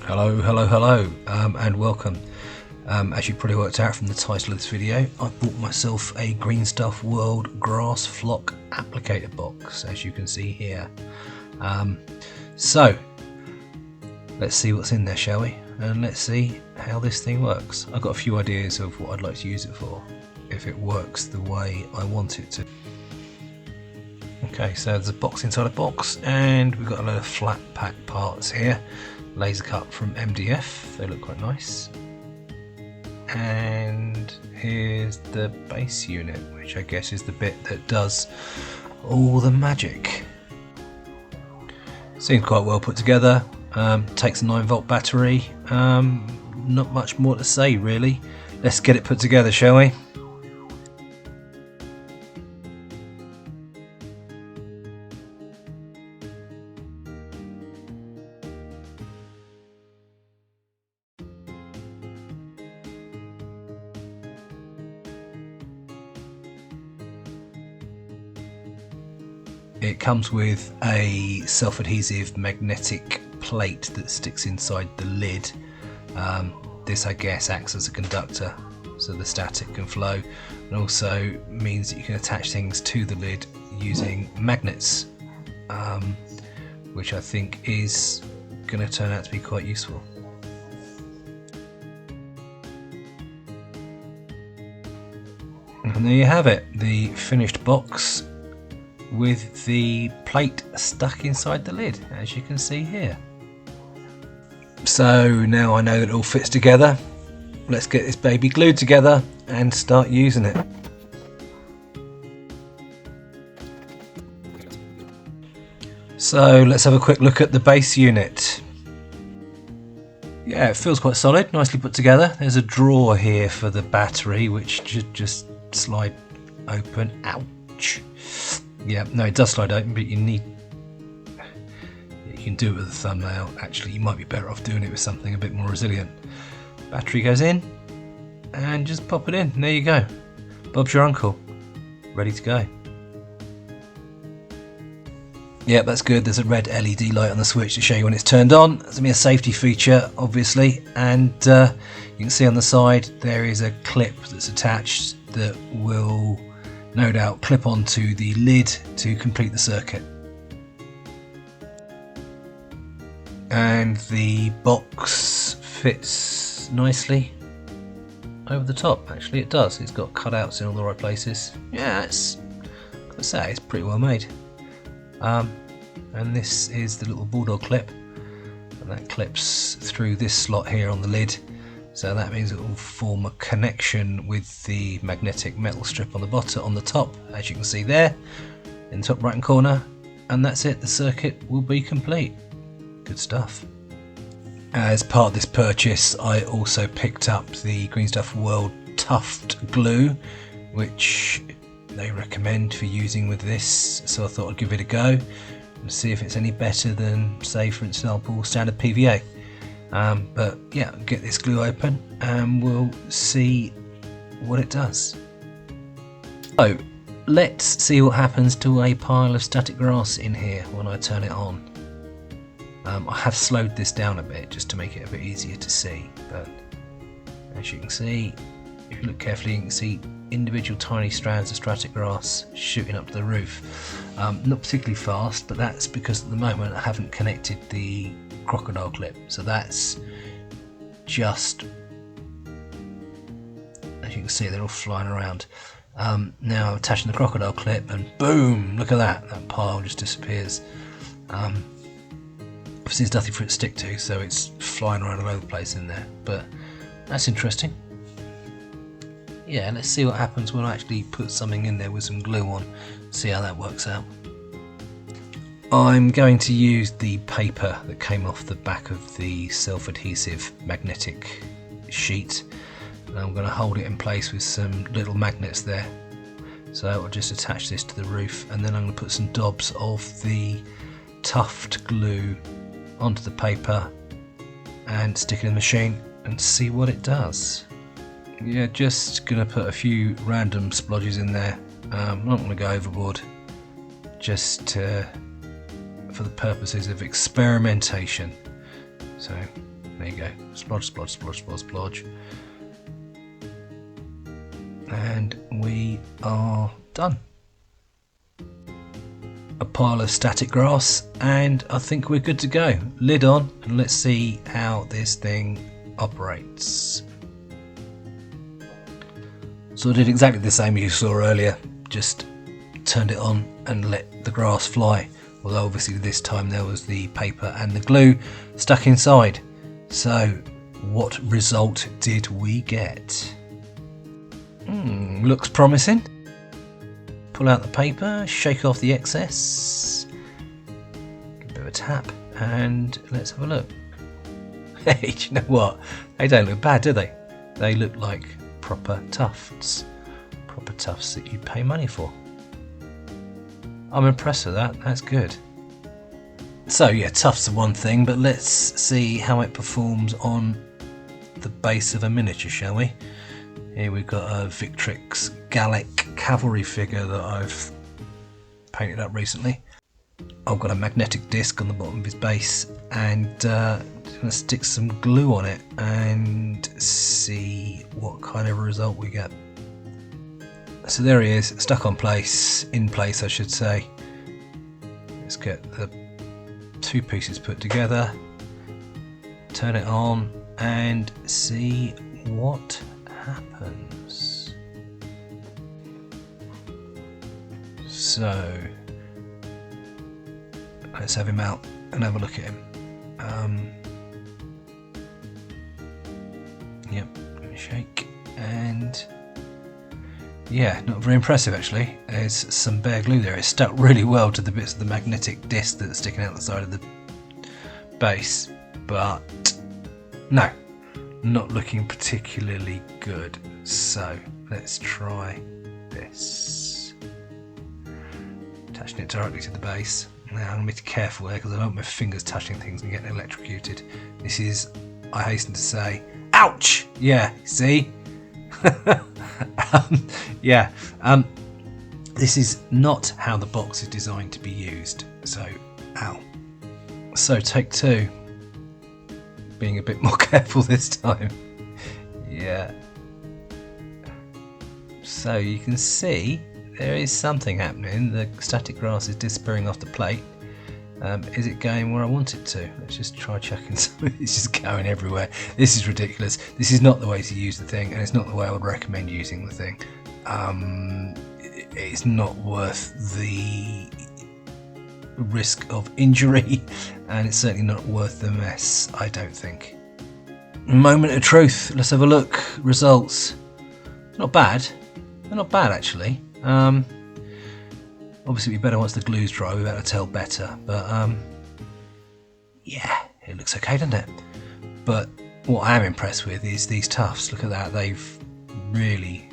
Hello, and welcome. As you probably worked out from the title of this video, I bought myself a Green Stuff World Grass Flock Applicator box, as you can see here. So, let's see what's in there, shall we? And let's see how this thing works. I've got a few ideas of what I'd like to use it for, if it works the way I want it to. Okay, so there's a box inside a box, and we've got a load of flat pack parts here. Laser cut from MDF, they look quite nice. And here's the base unit, which I guess is the bit that does all the magic. Seems quite well put together. Takes a 9-volt battery. Not much more to say really. Let's get it put together, shall we? It comes with a self-adhesive magnetic plate that sticks inside the lid. This, I guess, acts as a conductor so the static can flow, and also means that you can attach things to the lid using magnets, which I think is going to turn out to be quite useful. And there you have it, the finished box with the plate stuck inside the lid, as you can see here. So now I know that it all fits together, let's get this baby glued together and start using it. So let's have a quick look at the base unit. Yeah, it feels quite solid, nicely put together. There's a drawer here for the battery, which should just slide open. Ouch! Yeah, no, it does slide open, but you can do it with a thumbnail. Actually, you might be better off doing it with something a bit more resilient. Battery goes in, and just pop it in. And there you go. Bob's your uncle. Ready to go. Yeah, that's good. There's a red LED light on the switch to show you when it's turned on. There's going to be a safety feature, obviously, and you can see on the side there is a clip that's attached that will no doubt clip onto the lid to complete the circuit. And the box fits nicely over the top. Actually, it does. It's got cutouts in all the right places. Yeah, it's pretty well made. And this is the little bulldog clip, and that clips through this slot here on the lid. So that means it will form a connection with the magnetic metal strip on the bottom, on the top, as you can see there, in the top right hand corner, and that's it. The circuit will be complete. Good stuff. As part of this purchase, I also picked up the Green Stuff World Tufts glue, which they recommend for using with this. So I thought I'd give it a go and see if it's any better than, say, for example, standard PVA. But yeah, get this glue open and we'll see what it does. So let's see what happens to a pile of static grass in here when I turn it on. I have slowed this down a bit just to make it a bit easier to see, but as you can see, if you look carefully, you can see individual tiny strands of static grass shooting up to the roof. Not particularly fast, but that's because at the moment I haven't connected the crocodile clip, so that's just, as you can see, they're all flying around. Now I'm attaching the crocodile clip and boom, look at that pile just disappears. Obviously there's nothing for it to stick to, so it's flying around all over the place in there, but that's interesting. Yeah, let's see what happens when I actually put something in there with some glue on, see how that works out. I'm going to use the paper that came off the back of the self-adhesive magnetic sheet, and I'm going to hold it in place with some little magnets there. So I'll just attach this to the roof, and then I'm going to put some dobs of the Tufts glue onto the paper and stick it in the machine and see what it does. Yeah, just going to put a few random splodges in there. I'm not going to go overboard, just for the purposes of experimentation. So There you go. Splodge, splodge, splodge, splodge, splodge. And we are done. A pile of static grass, and I think we're good to go. Lid on, and let's see how this thing operates. So I did exactly the same as you saw earlier, just turned it on and let the grass fly. Although obviously this time there was the paper and the glue stuck inside. So what result did we get? Looks promising. Pull out the paper, shake off the excess, give a bit of a tap, and let's have a look. Hey, do you know what? They don't look bad, do they? They look like proper tufts. Proper tufts that you pay money for. I'm impressed with that, that's good. So yeah, tufts are one thing, but let's see how it performs on the base of a miniature, shall we? Here we've got a Victrix Gallic cavalry figure that I've painted up recently. I've got a magnetic disc on the bottom of his base, and I'm going to stick some glue on it and see what kind of result we get. So there he is, stuck in place I should say. Let's get the two pieces put together, turn it on and see what happens. So let's have him out and have a look at him. Yep, give it a shake, and yeah, not very impressive actually. There's some bare glue there. It's stuck really well to the bits of the magnetic disc that's sticking out the side of the base, but no, not looking particularly good. So let's try this. Attaching it directly to the base. Now I'm going to be careful there because I don't want my fingers touching things and getting electrocuted. This is, I hasten to say, ouch! Yeah, see? This is not how the box is designed to be used. So, ow. So take two. Being a bit more careful this time. Yeah. So you can see there is something happening. The static grass is disappearing off the plate. Is it going where I want it to? Let's just try chucking some. It's just going everywhere. This is ridiculous. This is not the way to use the thing, and it's not the way I would recommend using the thing. It's not worth the risk of injury, and it's certainly not worth the mess, I don't think. Moment of truth. Let's have a look. Results. Not bad. They're not bad actually. Obviously it'd be better once the glue's dry, we'll be able to tell better, but yeah, it looks okay, doesn't it? But what I am impressed with is these tufts. Look at that, they've really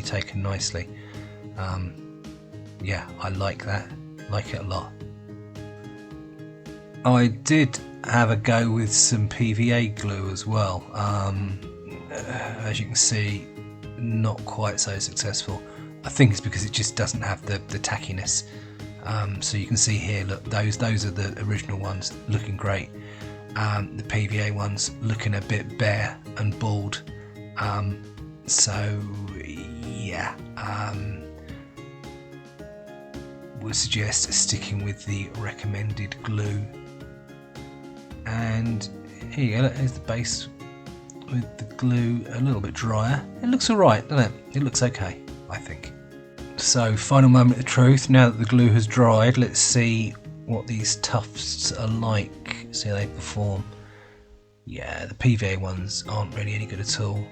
taken nicely. Yeah, I like that, like it a lot. I did have a go with some PVA glue as well. As you can see, not quite so successful. I think it's because it just doesn't have the tackiness. So you can see here, look, those are the original ones looking great. The PVA ones looking a bit bare and bald. So yeah, would suggest sticking with the recommended glue. And here you go, there's the base with the glue a little bit drier. It looks alright, doesn't it? It looks okay, I think. So final moment of truth, now that the glue has dried, let's see what these tufts are like, see how they perform. Yeah, the PVA ones aren't really any good at all.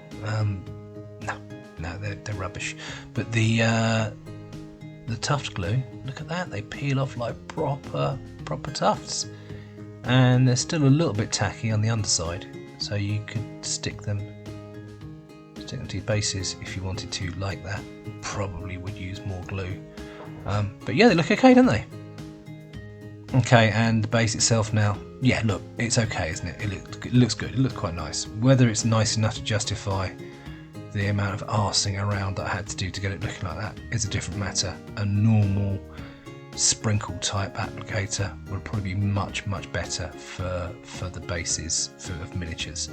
No, they're rubbish. But the tuft glue, look at that, they peel off like proper tufts. And they're still a little bit tacky on the underside, so you could stick them to your bases if you wanted to, like that. Probably would use more glue, but yeah, they look okay, don't they? Okay, and the base itself now, yeah, look, it's okay, isn't it? It looks good, it looks quite nice. Whether it's nice enough to justify the amount of arsing around that I had to do to get it looking like that is a different matter. A normal sprinkle type applicator would probably be much better for the bases of miniatures.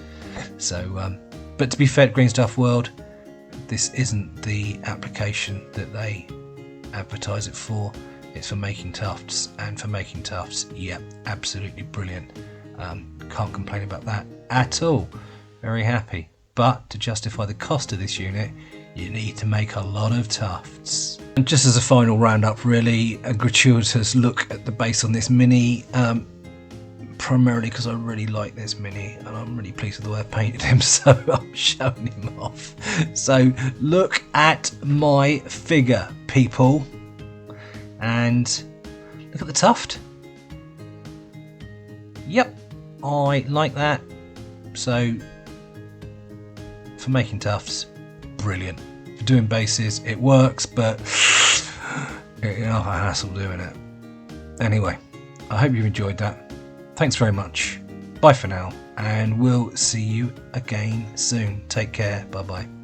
So but to be fair to Green Stuff World, this isn't the application that they advertise it for. It's for making tufts, and for making tufts, yep, absolutely brilliant. Can't complain about that at all. Very happy. But to justify the cost of this unit, you need to make a lot of tufts. And just as a final roundup, really, a gratuitous look at the base on this Mini, primarily because I really like this Mini and I'm really pleased with the way I painted him, so I'm showing him off. So look at my figure, people, and look at the tuft. Yep, I like that. So for making tufts, brilliant. For doing bases, it works, but you know, a hassle doing it. Anyway, I hope you've enjoyed that. Thanks very much. Bye for now, and we'll see you again soon. Take care. Bye bye.